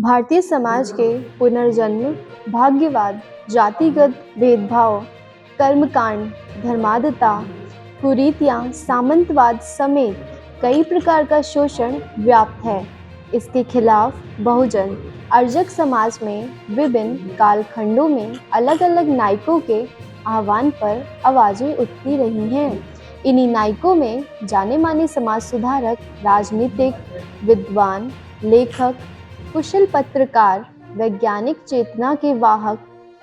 भारतीय समाज के पुनर्जन्म, भाग्यवाद, जातिगत भेदभाव, कर्मकांड, धर्मांधता, कुरीतियां, सामंतवाद समेत कई प्रकार का शोषण व्याप्त है। इसके खिलाफ बहुजन अर्जक समाज में विभिन्न कालखंडों में अलग अलग नायकों के आह्वान पर आवाजें उठती रही हैं। इन्हीं नायकों में जाने माने समाज सुधारक, राजनीतिक विद्वान, लेखक, कुशल पत्रकार, वैज्ञानिक चेतना के वाहक,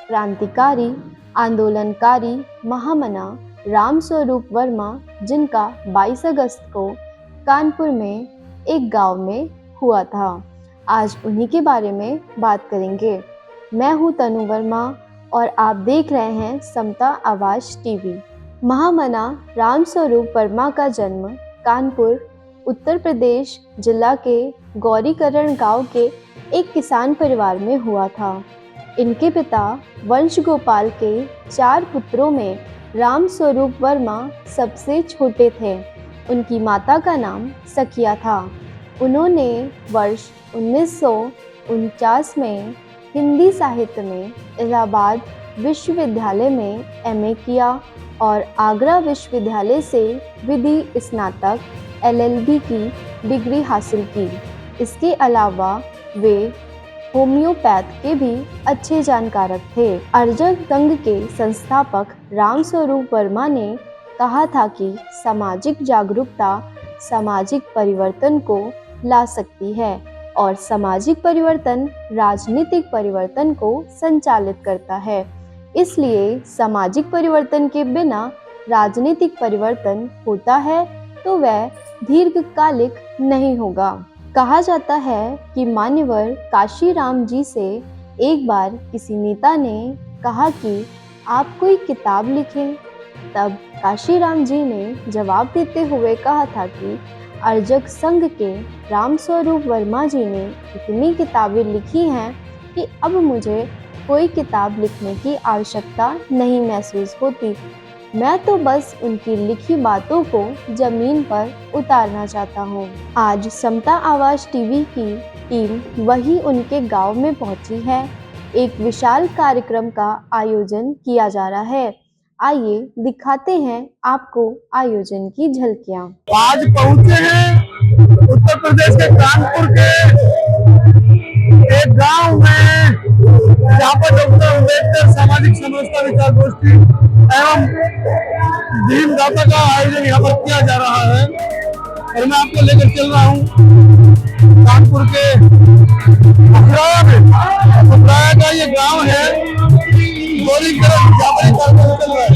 क्रांतिकारी, आंदोलनकारी, महामना रामस्वरूप वर्मा, जिनका 22 अगस्त को कानपुर में एक गांव में हुआ था। आज उन्हीं के बारे में बात करेंगे। मैं हूं तनु वर्मा और आप देख रहे हैं समता आवाज टीवी। महामना रामस्वरूप वर्मा का जन्म कानपुर, उत्तर प्रदेश जिला के गौरीकरण गांव के एक किसान परिवार में हुआ था। इनके पिता वंश गोपाल के 4 पुत्रों में रामस्वरूप वर्मा सबसे छोटे थे। उनकी माता का नाम सखिया था। उन्होंने वर्ष 1949 में हिंदी साहित्य में इलाहाबाद विश्वविद्यालय में एमए किया और आगरा विश्वविद्यालय से विधि स्नातक एलएलबी की डिग्री हासिल की। इसके अलावा वे होम्योपैथ के भी अच्छे जानकारक थे। अर्जक संघ के संस्थापक रामस्वरूप वर्मा ने कहा था कि सामाजिक जागरूकता सामाजिक परिवर्तन को ला सकती है और सामाजिक परिवर्तन राजनीतिक परिवर्तन को संचालित करता है। इसलिए सामाजिक परिवर्तन के बिना राजनीतिक परिवर्तन होता है तो वह दीर्घकालिक नहीं होगा। कहा जाता है कि मान्यवर काशीराम जी से एक बार किसी नेता ने कहा कि आप कोई किताब लिखें। तब काशीराम जी ने जवाब देते हुए कहा था कि अर्जक संघ के रामस्वरूप वर्मा जी ने इतनी किताबें लिखी हैं कि अब मुझे कोई किताब लिखने की आवश्यकता नहीं महसूस होती। मैं तो बस उनकी लिखी बातों को जमीन पर उतारना चाहता हूँ। आज समता आवाज टीवी की टीम वही उनके गांव में पहुंची है। एक विशाल कार्यक्रम का आयोजन किया जा रहा है। आइए दिखाते हैं आपको आयोजन की झलकियाँ। आज पहुंचे हैं उत्तर प्रदेश के कानपुर के एक गांव में, जहां पर डॉक्टर अम्बेडकर सामाजिक समरसता विचार गोष्ठी एवं भीमगाथा का आयोजन यहाँ पर किया जा रहा है। और मैं आपको लेकर चल रहा हूँ कानपुर के फुफराया में। फुफराया का ये गांव है, गौरीकरण जहाँ पर कार्यक्रम चल रहा है।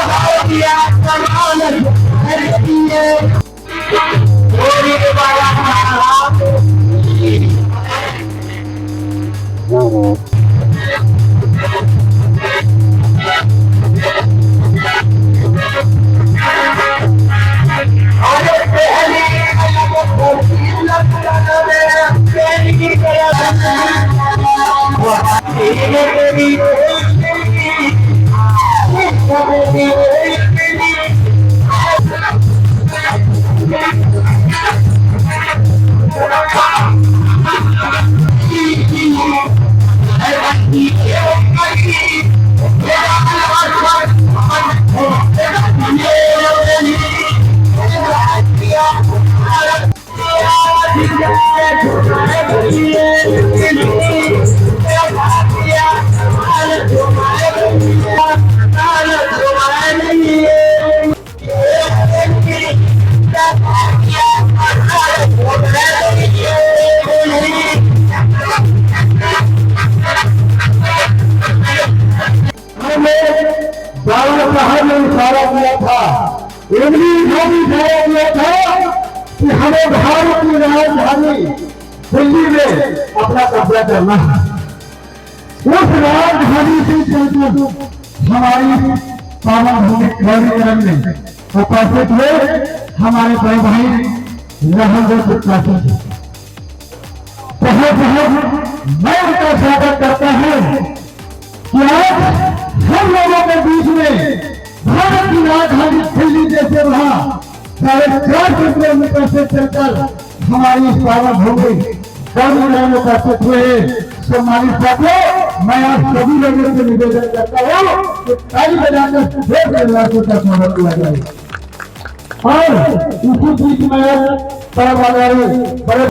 इशारा किया था, कि हमें भारत की राजधानी दिल्ली में अपना कब्जा करना है। उस राजधानी से चलकर हमारी सामूहिक गौरीकरण में उपस्थित हुए हमारे बड़े भाई रहमत प्रत्याशी बहुत मैं उनका स्वागत करता हूँ कि आज हम लोगों के बीच में भारत की राजधानी दिल्ली जैसे वहां 450 किलोमीटर से चलकर हमारी इस पावन भूमि गौरी में उपस्थित हुए सम्मानित साथियों, मैं आप सभी लोगों से निवेदन करता हूँ कि ताली बजाकर देश निर्वाचन का स्वागत किया जाए। और इसी बीच में बड़े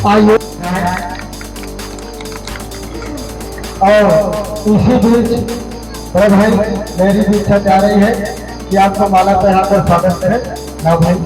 आइए और इसी बीच बड़े भाई मेरी भी इच्छा चाह रही है कि आपको माला पहनाकर स्वागत करें। ना भाई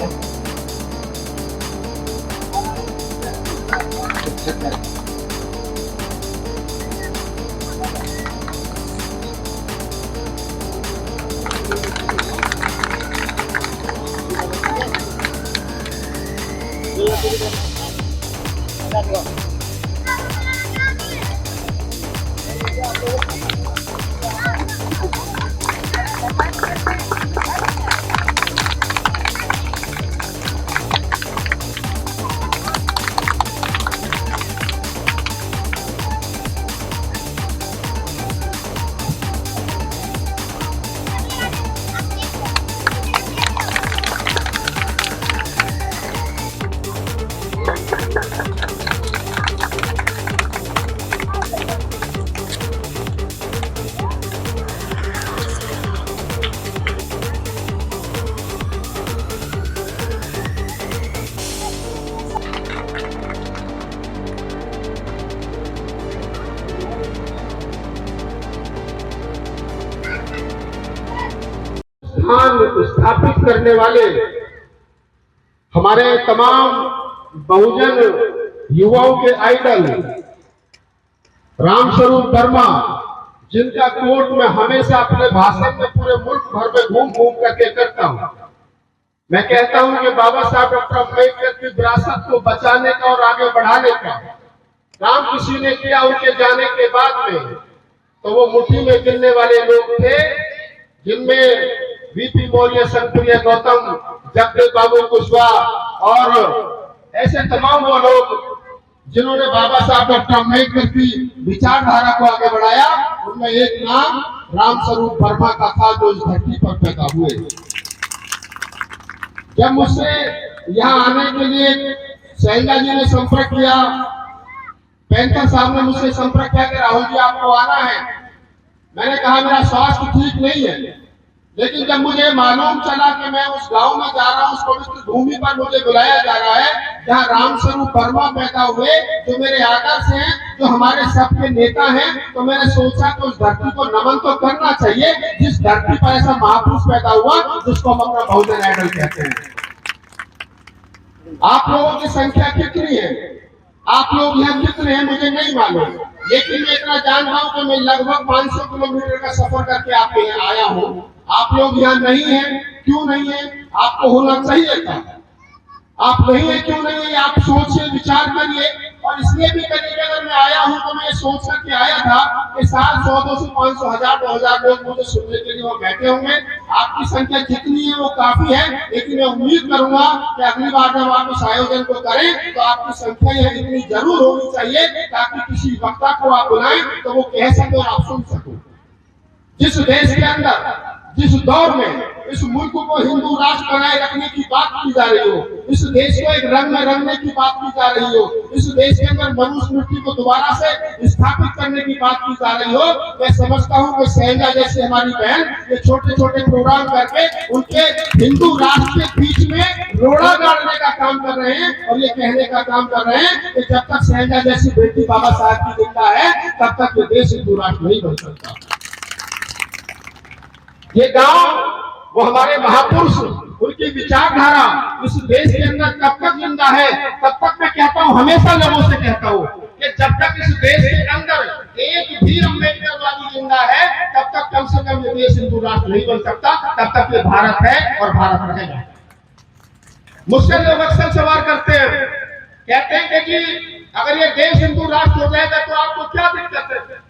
स्थान स्थापित करने वाले हमारे तमाम बहुजन युवाओं के आइडल रामस्वरूप वर्मा, जिनका कोट मैं हमेशा अपने भाषण में पूरे मुल्क भर में घूम घूम करके करता हूं। मैं कहता हूं कि बाबा साहब डॉक्टर अम्बेडकर की विरासत को बचाने का और आगे बढ़ाने का काम किसी ने किया उनके जाने के बाद में, तो वो मुट्ठी में गिरने वाले लोग थे, जिनमें वीपी मौर्य, संप्रिय गौतम, जगदेव बाबू कुशवाहा और ऐसे तमाम वो लोग जिन्होंने बाबा साहब डॉक्टर अम्बेडकर की विचारधारा को आगे बढ़ाया। उनमें एक नाम रामस्वरूप वर्मा का था, जो इस धरती पर पैदा हुए। जब मुझसे यहाँ आने के लिए सहजा जी ने संपर्क किया, पैंथर साहब ने मुझसे संपर्क किया कि राहुल जी आपको आना है। मैंने कहा मेरा स्वास्थ्य ठीक नहीं है, लेकिन जब मुझे मालूम चला कि मैं उस गांव में जा रहा हूं, उस पवित्र भूमि पर मुझे बुलाया जा रहा है जहां रामस्वरूप वर्मा पैदा हुए, जो मेरे आदर्श हैं, जो हमारे सबके नेता हैं, तो मैंने सोचा कि उस धरती को नमन तो करना चाहिए जिस धरती पर ऐसा महापुरुष पैदा हुआ जिसको हम अपना बहुजन आइडल कहते हैं। आप लोगों की संख्या कितनी है, आप लोग यहाँ कितने हैं मुझे नहीं मालूम, लेकिन मैं इतना जानता हूं कि मैं लगभग 500 किलोमीटर का सफर करके आपके यहाँ आया हूं। आप लोग यहाँ नहीं हैं, क्यों नहीं है? आपको होना चाहिए था। आप नहीं है, क्यों नहीं है? आप सोचिए, विचार करिए। और इसलिए भी करिए कि अगर मैं आया हूं तो मैं सोच करके आया था कि 100, 200, 500, 1000, 2000 लोग मुझे सुनने के लिए वो बैठे होंगे। आपकी संख्या जितनी है वो काफी है, लेकिन मैं उम्मीद करूंगा कि अगली बार जब आप इस आयोजन को करें तो आपकी संख्या यह इतनी जरूर होनी चाहिए ताकि किसी वक्ता को आप बुलाएं तो वो कह सके और आप सुन सको। जिस देश के अंदर, जिस दौर में इस मुल्क को हिंदू राष्ट्र बनाए रखने की बात की जा रही हो, इस देश को एक रंग में रंगने की बात की जा रही हो, इस देश के अंदर मनुस्मृति को दोबारा से स्थापित करने की बात की जा रही हो, मैं समझता हूँ कि सहजा जैसे हमारी बहन ये छोटे छोटे प्रोग्राम करके उनके हिंदू राष्ट्र के बीच में रोड़ा गाड़ने का काम कर रहे हैं और ये कहने का काम कर रहे हैं कि जब तक सहजा जैसी बेटी बाबा साहब की जिंदा है तब तक ये देश हिंदू राष्ट्र नहीं बन सकता। ये गांव, वो हमारे महापुरुष, उनकी विचारधारा इस देश के अंदर कब तक जिंदा है, तब तक मैं कहता हूं, हमेशा लोगों से कहता हूं कि जब तक इस देश के अंदर एक भी अम्बेडकरवादी जिंदा है तब तक कम से कम ये देश हिंदू राष्ट्र नहीं बन सकता, तब तक ये भारत है और भारत रहेगा। मुझसे लोग अक्सर सवाल करते हैं, कहते हैं कि जी अगर ये देश हिंदू राष्ट्र हो जाएगा तो आपको क्या दिक्कत है?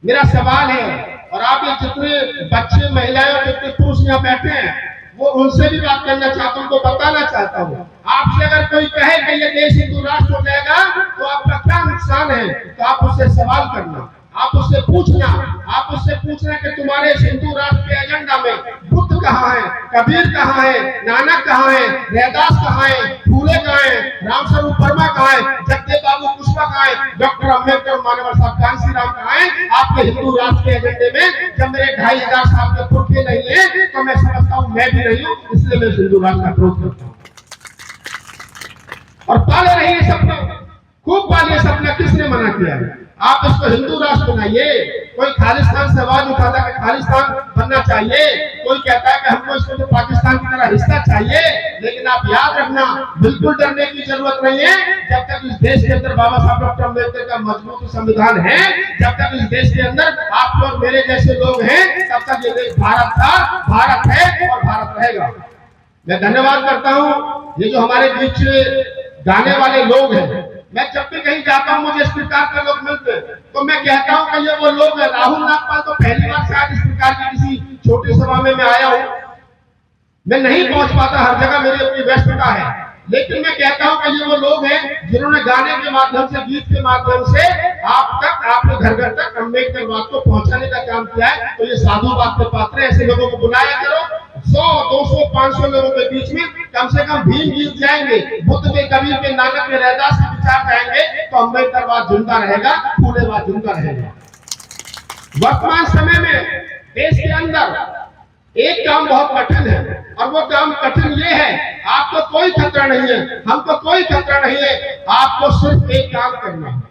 मेरा सवाल है, और आप ये जितने बच्चे, महिलाएं और जितने पुरुष यहाँ बैठे हैं, वो उनसे भी बात करना चाहता हूँ, उनको बताना चाहता हूँ। आपसे अगर कोई कहे कि ये देश हिंदू राष्ट्र हो जाएगा तो आपका क्या नुकसान है, तो आप उससे सवाल करना, आप उससे पूछना कि तुम्हारे इस हिंदू राष्ट्र के एजेंडा में बुद्ध कहाँ है, कबीर कहाँ है, नानक कहाँ है, रैदास कहाँ है, फूले कहाँ है, रामस्वरूप वर्मा कहाँ है, जगदेव बाबू कुशवाहा कहाँ है, डॉक्टर अम्बेडकर, मानव साहब, कांसी राम कहाँ है आपके हिंदू राष्ट्र के एजेंडे में? जब मेरे 2500 साल के पुरखे नहीं है तो मैं समझता हूँ मैं भी नहीं हूँ, इसलिए मैं हिंदू राष्ट्र का विरोध करता हूँ। और पाले रहिए सपना, खूब पालिए सपना, किसने मना किया है? आप इसको हिंदू राष्ट्र बनाइए। कोई खालिस्तान से आवाज उठाता है कि खालिस्तान बनना चाहिए, कोई कहता है कि हमको इसको तो पाकिस्तान की तरह हिस्सा चाहिए, लेकिन आप याद रखना, बिल्कुल डरने की जरूरत नहीं है। जब तक इस देश के अंदर बाबा साहब डॉक्टर अम्बेडकर का मजबूत संविधान है, जब तक इस देश के अंदर आप लोग मेरे जैसे लोग हैं, तब तक ये देश भारत था, भारत है और भारत रहेगा। मैं धन्यवाद करता हूँ ये जो हमारे बीच गाने वाले लोग हैं। मैं जब भी कहीं जाता हूँ मुझे इस प्रकार के लोग मिलते हैं तो मैं कहता हूँ कि ये वो लोग हैं। राहुल नागपाल तो पहली बार शायद इस प्रकार की किसी छोटी सभा में मैं आया हूँ, मैं नहीं पहुंच पाता, हर जगह मेरी अपनी व्यस्तता है, लेकिन मैं कहता हूं कि ये वो लोग हैं जिन्होंने गाने के माध्यम से, गीत के माध्यम से आप तक, आपके घर घर तक अम्बेडकर बात को पहुंचाने का काम किया है। तो ये साधु बात के पात्र है, ऐसे लोगों को बुलाया करो। 100, 200, 500 लोगों के बीच में कम से कम भीम गीत जाएंगे, बुद्ध के, कबीर के, नानक के, रैदास के विचार जाएंगे, तो अम्बेडकर बात जिंदा रहेगा, फूले बात जिंदा रहेगा। वर्तमान समय में देश के अंदर एक काम बहुत कठिन है, और वो काम कठिन ये है, आपको कोई खतरा नहीं है, हमको कोई खतरा नहीं है, आपको सिर्फ एक काम करना है।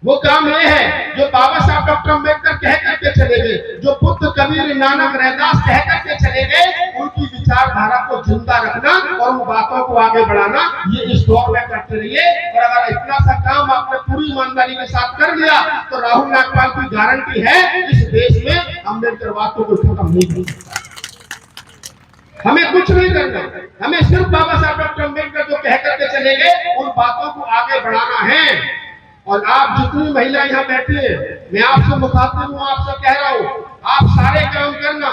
वो काम ये है जो बाबा साहब डॉक्टर अम्बेडकर कह करके चले गए, जो बुद्ध, कबीर, नानक, रैदास कह करके चले गए, उनकी विचारधारा को जिंदा रखना और उन बातों को आगे बढ़ाना, ये इस दौर में करते रहिए। और अगर इतना सा काम आपने पूरी ईमानदारी के साथ कर लिया तो राहुल नागपाल की गारंटी है, इस देश में अम्बेडकर बात को कोई खत्म नहीं कर सकता। हमें कुछ नहीं करना, हमें सिर्फ बाबा साहब डॉक्टर अम्बेडकर जो कह करके चले गए उन बातों को आगे बढ़ाना है। और आप जितनी महिला यहाँ बैठी है, मैं आपसे मुखातिब हूँ, आपसे कह रहा हूँ, आप सारे काम करना।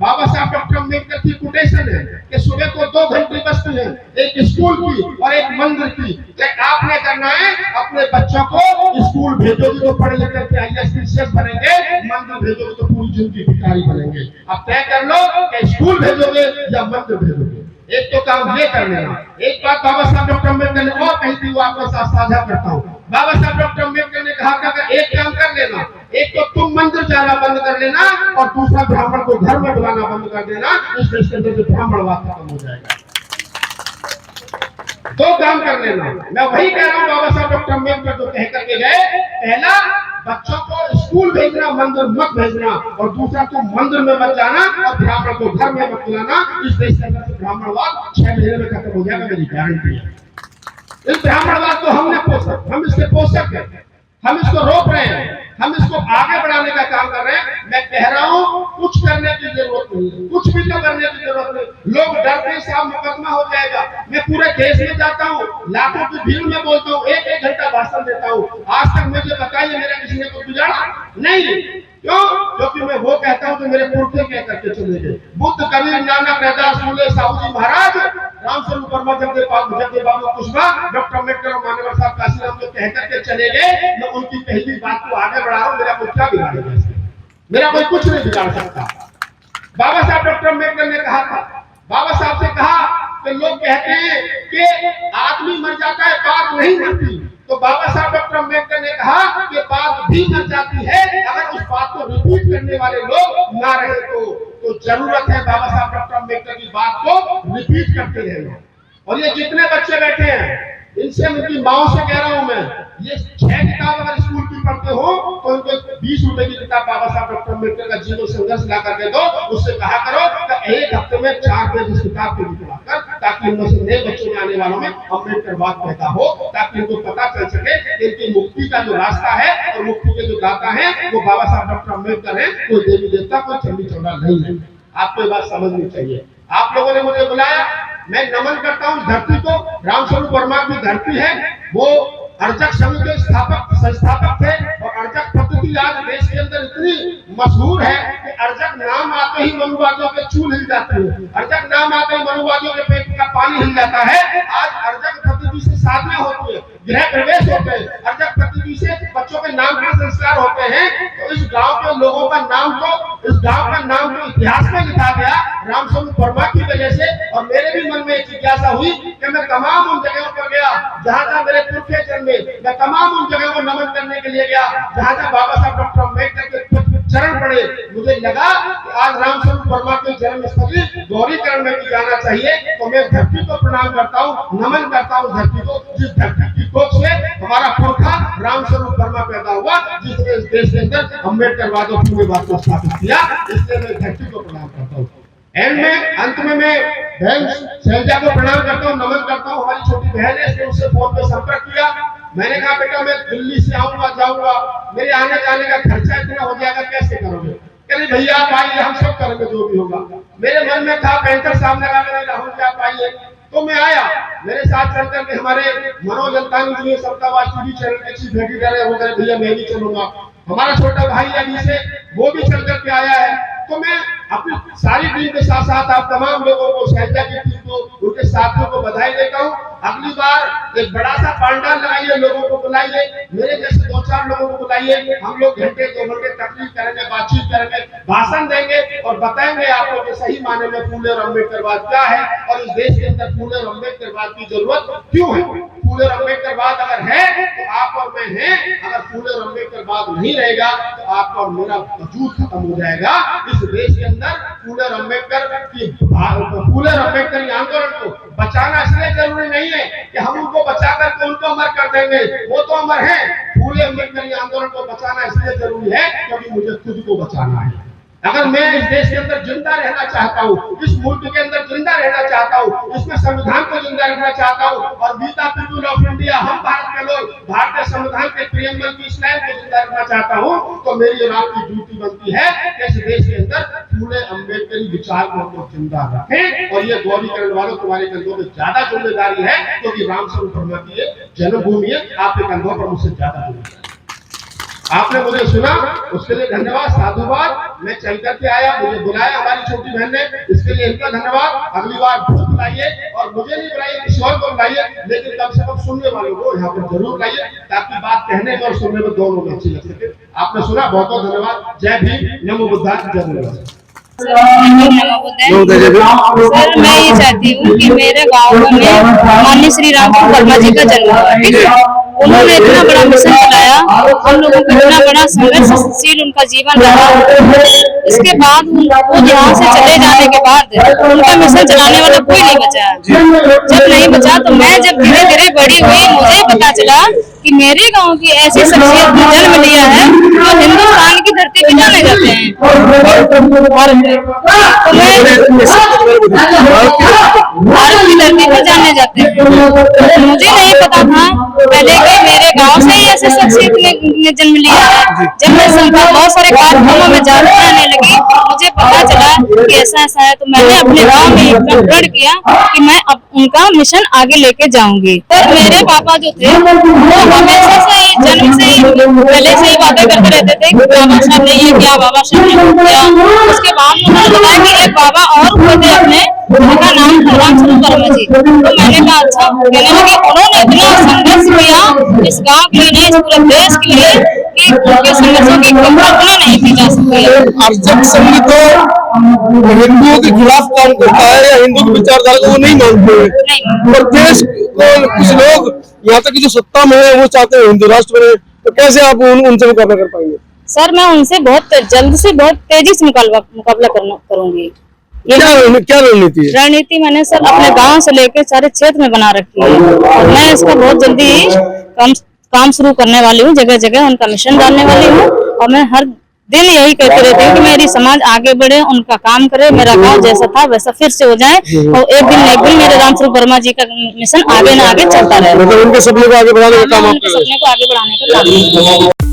बाबा साहब डॉक्टर अम्बेडकर की कोटेशन है कि सुबह को 2 घंटे बचती है, एक स्कूल की और एक मंदिर की। आपने करना है, अपने बच्चों को स्कूल भेजोगे तो पढ़ लिख करके IAS बनेंगे, मंदिर भेजोगे तो पूरी जिंदगी भिखारी बनेंगे। अब तय कर लो कि स्कूल भेजोगे या मंदिर भेजोगे, एक तो काम ये कर लेना। एक बात बाबा साहब डॉक्टर अम्बेडकर ने और कही थी, वो आपके साथ साझा करता हूँ। बाबा साहब डॉक्टर अम्बेडकर ने कहा था कि एक काम कर लेना, एक तो तुम मंदिर जाना बंद कर लेना और दूसरा ब्राह्मण को घर में बुलाना बंद कर देना, इस देश के अंदर से ब्राह्मणवाद खत्म हो जाएगा। 2 काम कर लेना। मैं वही कह रहा हूँ, बाबा साहब डॉक्टर अम्बेडकर जो कह करके गए, पहला बच्चों को स्कूल भेजना, मंदिर मत भेजना, और दूसरा तुम मंदिर में मत जाना और ब्राह्मण को घर में मत बुलाना। इस देश के अंदर से ब्राह्मणवाद 6 महीने में खत्म हो जाएगा, मेरी गारंटी है। इस ब्राह्मणवाद को हमने पोषा, हम इसके पोषक हैं, हम इसको रोक रहे हैं, हम इसको आगे बढ़ाने का काम कर रहे हैं। मैं कह रहा हूं कुछ करने की जरूरत नहीं है, कुछ भी तो करने की जरूरत नहीं। लोग डरते हैं साहब मुकदमा हो जाएगा। मैं पूरे देश में जाता हूं, लाखों की भीड़ में बोलता हूं, 1-1 घंटा भाषण देता हूं। आज तक मुझे बताइए मेरा किसी ने कुछ बिगाड़ा नहीं। क्यों? क्योंकि मैं वो कहता हूं जो मेरे पुरखे कह करके चले गए। बुद्ध, कबीर, नानक, रैदास, फूले, साहू जी महाराज, रामस्वरूप वर्मा, जगदेव बाबू कुशवाहा, डॉक्टर अम्बेडकर, मानव साहब, कांसी राम जो कह करके चले गए, मैं उनकी पहली बात को आगे बढ़ा रहा हूं। मेरा कोई क्या बिगाड़ेगा इसमें? मेरा कोई कुछ नहीं बिगाड़ सकता। बाबा साहब डॉक्टर अम्बेडकर ने कहा था, बाबा साहब से कहा कि लोग कहते हैं कि आदमी मर जाता है, बात नहीं मरती। तो बाबा साहब डॉक्टर अम्बेडकर ने कहा कि बात भी मर जाती है, अगर उस बात को रिपीट करने वाले लोग ना रहे तो जरूरत है बाबा साहब डॉक्टर अम्बेडकर की बात को रिपीट करते रहना। और ये जितने बच्चे बैठे हैं, इनसे उनकी माओ से कह रहा हूं मैं, ये 6 किताब अगर स्कूल की पढ़ते हो तो उनको 20 रुपए की किताब बाबा साहब डॉक्टर अम्बेडकर का जीवन संघर्ष ला करके दो। उससे कहा करो कि एक हफ्ते में 4 पेज इस किताब के भी पढ़ाकर, ताकि इनमें से नए बच्चों में आने वालों में अम्बेडकरवाद पैदा हो, ताकि इनको पता चल सके कि इनकी मुक्ति का जो रास्ता है और मुक्ति के जो दाता है वो बाबा साहब डॉक्टर अम्बेडकर है, कोई देवी देवता, कोई चंडी चौड़ा नहीं है। आपको ये बात समझनी चाहिए। आप लोगों ने मुझे बुलाया, मैं नमन करता हूं धरती को। रामस्वरूप वर्मा की धरती है, वो अर्चक संघ के संस्थापक थे और अर्चक पद्धति आज देश के अंदर इतनी मशहूर है कि अर्चक नाम आते ही मनुवादियों के चूल हिल जाते हैं, अर्चक नाम आते ही मनुवादियों के पेट का पानी हिल जाता है। आज अर्चक पद्धति से शादियां होती है, गृह प्रवेश होते हैं, अर्चक पद्धति से बच्चों के नामकरण संस्कार होते हैं। तो इस गांव के लोगों का नाम तो इतिहास में लिखा गया रामस्वरूप वर्मा की वजह से। और मेरे भी मन में एक जिज्ञासा हुई कि मैं तमाम उन जगहों पर गया जहां जहां मेरे पुरखे जन्मे, मैं तमाम उन जगहों को नमन करने के लिए गया जहां जहां बाबा साहब डॉक्टर अम्बेडकर के चरण पड़े। मुझे लगा कि आज रामस्वरूप वर्मा के जन्म स्थली गौरीकरण में भी जाना चाहिए। तो मैं धरती को प्रणाम करता हूँ, नमन करता हूँ धरती को, जिस धरती की कोख से हमारा पुरखा रामस्वरूप वर्मा पैदा हुआ, जिसने इस देश के अंदर अम्बेडकरवाद और पूर्ववाद को स्थापित किया। इसलिए मैं धरती को प्रणाम करता हूँ। अंत में मैं बहन शैलजा को प्रणाम करता हूँ, नमन करता हूँ। हमारी छोटी बहन है, इसने उससे फोन पे संपर्क किया। मैंने कहा बेटा मैं दिल्ली से आऊंगा जाऊंगा, मेरे आने जाने का खर्चा इतना हो जाएगा, कैसे करोगे? कहते भैया आप आइए, हम सब करेंगे जो भी होगा। मेरे मन में था बैंकर साहब लगा मैंने राहुल जी आप आइए, तो मैं आया। मेरे साथ चल करके हमारे मनोज अंतानी जी सप्ताहवास टीवी चैनल के चीफ एडिटर है, वो कहे भैया मैं भी चलूंगा। हमारा छोटा भाई अभी से वो भी चल करके आया है। तो मैं अपनी सारी टीम के साथ साथ आप तमाम लोगों को, शैलजा की टीम को, उनके साथियों को बधाई देता हूँ। अगली बार एक बड़ा सा पांडाल लगाइए, लोगों को बुलाइए, मेरे जैसे 2-4 लोगों को बुलाइए। हम लोग घंटे 2 घंटे तकलीफ करेंगे, बातचीत करेंगे, भाषण देंगे और बताएंगे आपको कि सही माने में फूले और अम्बेडकरवाद क्या है और इस देश के अंदर फूले और अम्बेडकरवाद की जरूरत क्यों है। फूले और अम्बेडकरवाद अगर है तो आप और मैं हैं, अगर फूले और अम्बेडकरवाद नहीं रहेगा तो आपका और मेरा वजूद खत्म हो जाएगा। इस देश के अंदर फूले और अम्बेडकर आंदोलन को बचाना इसलिए जरूरी नहीं है कि हम उनको बचा करके उनको अमर कर देंगे, वो तो अमर है। फूले अम्बेडकर आंदोलन को बचाना इसलिए जरूरी है क्योंकि मुझे खुद को बचाना है। अगर मैं इस देश के अंदर जिंदा रहना चाहता हूँ, इस मुल्क के अंदर जिंदा रहना चाहता हूँ, इसमें संविधान को जिंदा रखना चाहता हूँ और गीता पीपुल ऑफ इंडिया, हम भारत के लोग भारतीय संविधान के प्रियम्बल की इस लाइन को जिंदा रखना चाहता हूँ, तो मेरी और आपकी ड्यूटी बनती है कि इस देश के अंदर फूले अम्बेडकरी विचार को जिंदा रखें। और ये गौरीकरण वालों तुम्हारे कंधों में ज्यादा जिम्मेदारी है क्योंकि रामस्वरूप वर्मा की जन्मभूमि है, आपके कंधों पर मुझसे ज्यादा जिम्मेदारी। आपने मुझे सुना, उसके लिए धन्यवाद, साधुवाद। मैं चल करके आया, मुझे बुलाया हमारी छोटी बहन ने, इसके लिए इनका धन्यवाद। अगली बार खुद बुलाइए और मुझे नहीं बुलाइए, किसी और को बुलाइए, लेकिन कम से कम सुनने वालों को यहाँ पर जरूर लाइए ताकि बात कहने में और सुनने में दोनों में अच्छी लग सके। आपने सुना, बहुत बहुत धन्यवाद। जय भीम, नमो बुद्धाय, जय गुरुदेव। सर मैं ये चाहती हूँ कि मेरे गांव में माननीय श्री रामस्वरूप वर्मा जी का जन्म हुआ, ठीक है। उन्होंने इतना बड़ा मिशन चलाया, हम लोगों को इतना बड़ा संघर्षशील उनका जीवन रहा। इसके बाद वो यहाँ से चले जाने के बाद उनका मिशन चलाने वाला कोई नहीं बचा। जब नहीं बचा तो मैं जब धीरे धीरे बड़ी हुई, मुझे पता चला कि मेरे गांव की ऐसी शख्सियत ने जन्म लिया है जो हिंदुस्तान की धरती पे जाने जाते हैं। भारत की धरती पर जाने जाते हैं। मुझे नहीं पता था पहले कि मेरे गांव से ही ऐसे शख्सियत ने जन्म लिया है। जब मैं बहुत सारे कार्यक्रमों में जाने लगी, मुझे पता चला कि ऐसा ऐसा है, तो मैंने अपने गांव में प्रण किया कि मैं अब उनका मिशन आगे लेके जाऊंगी। तो मेरे पापा जो थे वो हमेशा से जन्म से ही पहले से ही बातें करते रहते थे कि बाबा साहब ने ये किया, बाबा साहब ने वो किया। उसके बाद उन्होंने बताया कि एक बाबा और हुए थे अपने, उनका नाम था रामस्वरूप वर्मा जी। तो मैंने कहा अच्छा, कहने लगे उन्होंने इतना संघर्ष किया इस गांव के लिए, इस पूरे देश के लिए कि उनके संघर्षों की कल्पना नहीं की जा सकती है। अर्चक संघ तो हिंदुओं के खिलाफ काम करता है या हिंदू की विचारधारा को वो नहीं मानते हैं। और देश को कुछ लोग यहाँ तक की जो सत्ता में है वो चाहते हैं हिंदू राष्ट्र बने, तो कैसे आप उनसे मुकाबला कर पाएंगे? सर मैं उनसे बहुत जल्द से बहुत तेजी से मुकाबला करूंगी। क्या रणनीति है? रणनीति मैंने सर अपने गांव से लेकर सारे क्षेत्र में बना रखी है और मैं इसका बहुत जल्दी ही काम शुरू करने वाली हूँ। जगह जगह उनका मिशन डालने वाली हूँ और मैं हर दिन यही कहती रहती हूँ कि मेरी समाज आगे बढ़े, उनका काम करे, मेरा गांव जैसा था वैसा फिर से हो जाए और एक दिन मेरे रामस्वरूप वर्मा जी का मिशन आगे न आगे चलता रहे। मतलब उनके सपने को आगे बढ़ाने का काम, उनके सपने को आगे बढ़ाने का काम।